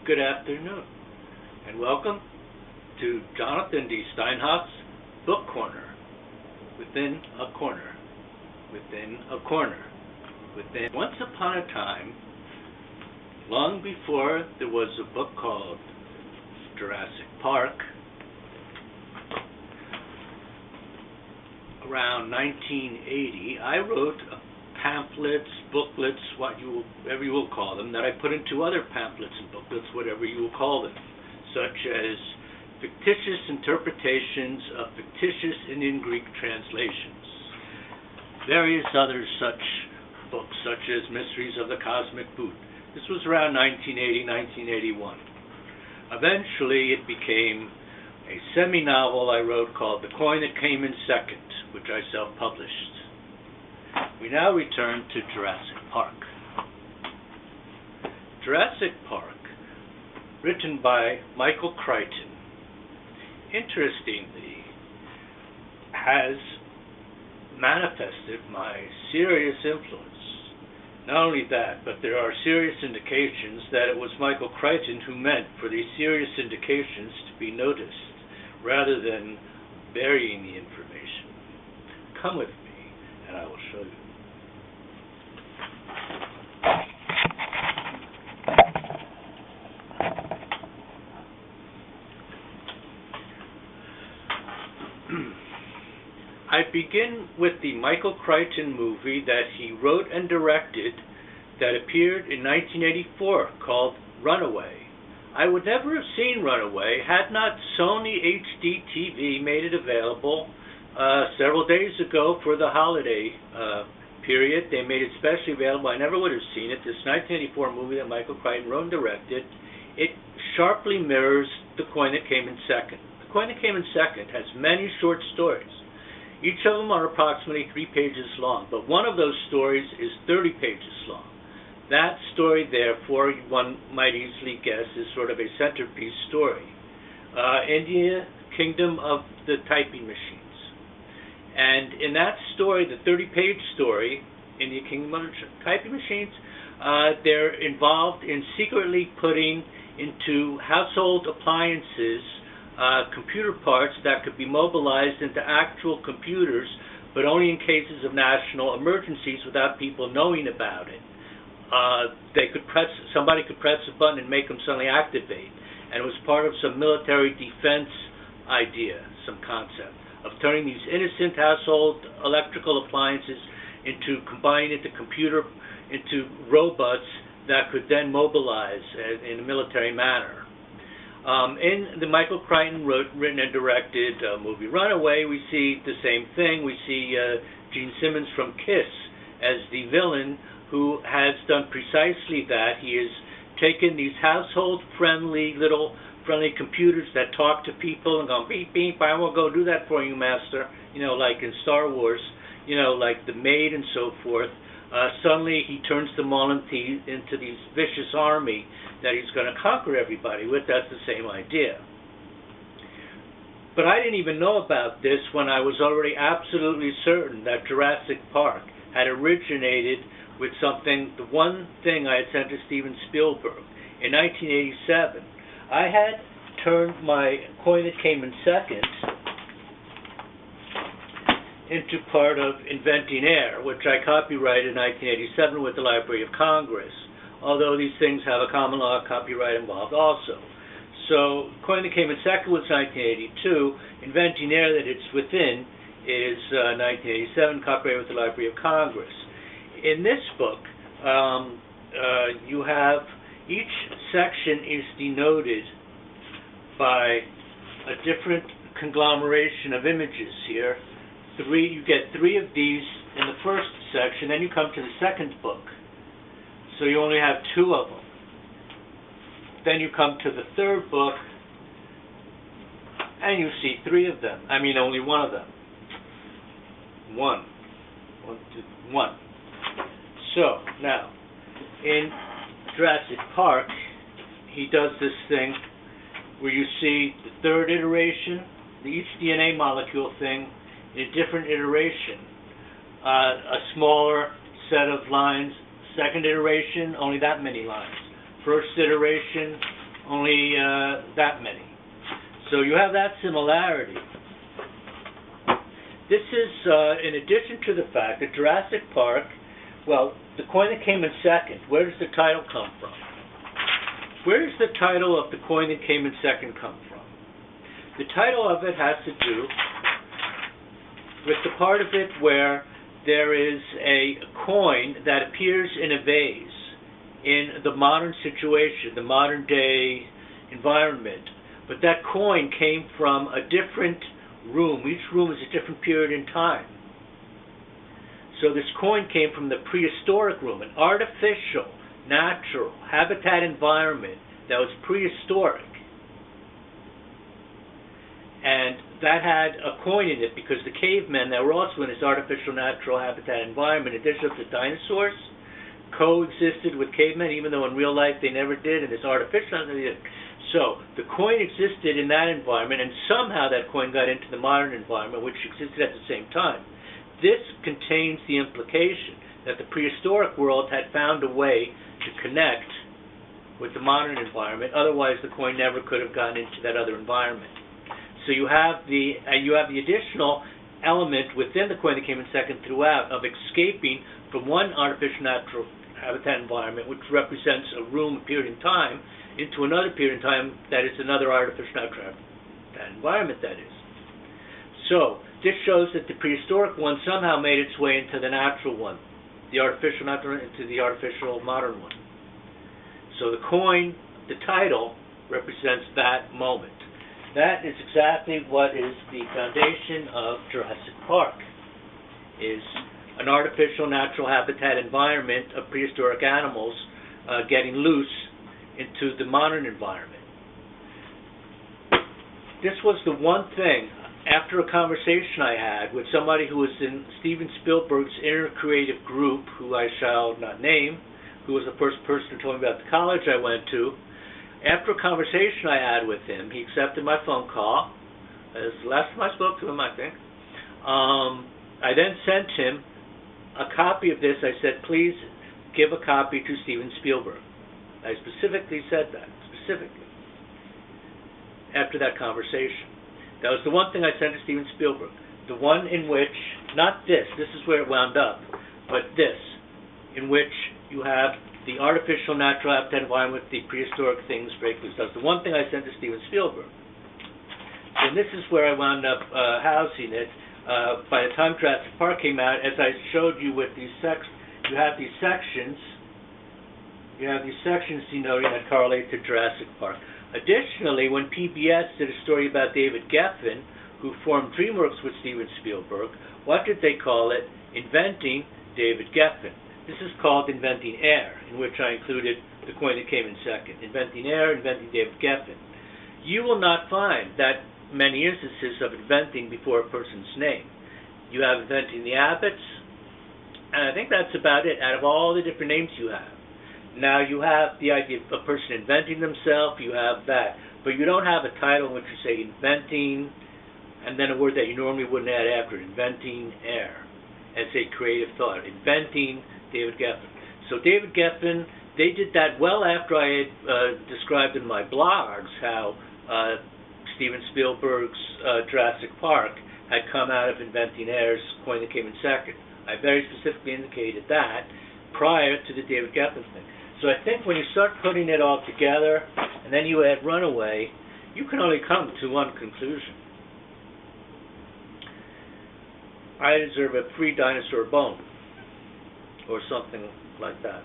Good afternoon, and welcome to Jonathan D. Steinhoff's Book Corner. Within a corner, within a corner, within. Once upon a time, long before there was a book called Jurassic Park, around 1980, I wrote pamphlets, booklets, whatever you will call them, that I put into other pamphlets and booklets, whatever you will call them, such as fictitious interpretations of fictitious Indian Greek translations. Various other such books, such as Mysteries of the Cosmic Boot. This was around 1980, 1981. Eventually, it became a semi-novel I wrote called The Coin That Came in Second, which I self-published. We now return to Jurassic Park. Jurassic Park, written by Michael Crichton, interestingly, has manifested my serious influence. Not only that, but there are serious indications that it was Michael Crichton who meant for these serious indications to be noticed, rather than burying the information. Come with me, and I will show you. I begin with the Michael Crichton movie that he wrote and directed that appeared in 1984 called Runaway. I would never have seen Runaway had not Sony HD TV made it available several days ago for the holiday period. They made it specially available. I never would have seen it. This 1984 movie that Michael Crichton wrote and directed, it sharply mirrors The Coin That Came in Second. The Coin That Came in Second has many short stories. Each of them are approximately 3 pages long, but one of those stories is 30 pages long. That story, therefore, one might easily guess, is sort of a centerpiece story. India, Kingdom of the Typing Machines. And in that story, the 30-page story, India, Kingdom of the Typing Machines, they're involved in secretly putting into household appliances computer parts that could be mobilized into actual computers, but only in cases of national emergencies without people knowing about it. Somebody could press a button and make them suddenly activate, and it was part of some military defense idea, some concept of turning these innocent household electrical appliances combining into robots that could then mobilize in a military manner. In the Michael Crichton written and directed movie Runaway, we see the same thing. We see Gene Simmons from KISS as the villain, who has done precisely that. He has taken these household-friendly, friendly computers that talk to people and go, beep, beep, I will go do that for you, master. Like in Star Wars, like the maid and so forth. Suddenly he turns them all into these vicious army that he's going to conquer everybody with. That's the same idea. But I didn't even know about this when I was already absolutely certain that Jurassic Park had originated with the one thing I had sent to Steven Spielberg in 1987. I had turned my Coin That Came in Second into part of Inventing Air, which I copyrighted in 1987 with the Library of Congress, although these things have a common law copyright involved also. So, Coin That Came in Second was 1982. Inventing Air, that it's within, is 1987, copyrighted with the Library of Congress. In this book, you have each section is denoted by a different conglomeration of images here. You get 3 of these in the first section, then you come to the second book. So you only have 2 of them. Then you come to the third book, and you see 3 of them. I mean, only 1 of them. 1. 1, 2, 1. So, now, in Jurassic Park, he does this thing where you see the third iteration, each DNA molecule thing, in a different iteration. A smaller set of lines. Second iteration, only that many lines. First iteration, only that many. So you have that similarity. This is in addition to the fact that Jurassic Park, well, the coin that came in second, where does the title come from? Where does the title of the coin that came in second come from? The title of it has to do with the part of it where there is a coin that appears in a vase in the modern situation, the modern day environment. But that coin came from a different room. Each room is a different period in time. So this coin came from the prehistoric room, an artificial, natural, habitat environment that was prehistoric. And that had a coin in it because the cavemen that were also in this artificial, natural habitat environment, in addition to the dinosaurs, coexisted with cavemen, even though in real life they never did, and this artificial, they did. So the coin existed in that environment, and somehow that coin got into the modern environment, which existed at the same time. This contains the implication that the prehistoric world had found a way to connect with the modern environment. Otherwise, the coin never could have gotten into that other environment. So you have the additional element within the coin that came in second throughout of escaping from one artificial natural habitat environment, which represents a room, a period in time, into another period in time that is another artificial natural habitat environment, that is. So this shows that the prehistoric one somehow made its way into the natural one, the artificial natural into the artificial modern one. So the coin, the title, represents that moment. That is exactly what is the foundation of Jurassic Park, is an artificial natural habitat environment of prehistoric animals getting loose into the modern environment. This was the one thing, after a conversation I had with somebody who was in Steven Spielberg's inner creative group, who I shall not name, who was the first person who told me about the college I went to. After a conversation I had with him, he accepted my phone call. It was the last time I spoke to him, I think. I then sent him a copy of this. I said, please give a copy to Steven Spielberg. I specifically said that, specifically, after that conversation. That was the one thing I sent to Steven Spielberg. The one in which, not this is where it wound up, but this, in which you have the artificial natural habitat environment with the prehistoric things break loose. That's the one thing I sent to Steven Spielberg. And this is where I wound up housing it. By the time Jurassic Park came out, as I showed you with these you have these sections. You have these sections denoting that correlate to Jurassic Park. Additionally, when PBS did a story about David Geffen, who formed DreamWorks with Steven Spielberg, what did they call it? Inventing David Geffen. This is called Inventing Air, in which I included the coin that came in second. Inventing Air, Inventing David Geffen. You will not find that many instances of inventing before a person's name. You have Inventing the Abbotts, and I think that's about it out of all the different names you have. Now you have the idea of a person inventing themselves, you have that, but you don't have a title in which you say inventing, and then a word that you normally wouldn't add after it, Inventing Air, as a creative thought. Inventing David Geffen. So David Geffen, they did that well after I had described in my blogs how Steven Spielberg's Jurassic Park had come out of Inventing Air's coin that came in second. I very specifically indicated that prior to the David Geffen thing. So I think when you start putting it all together, and then you add Runaway, you can only come to one conclusion. I deserve a free dinosaur bone, or something like that.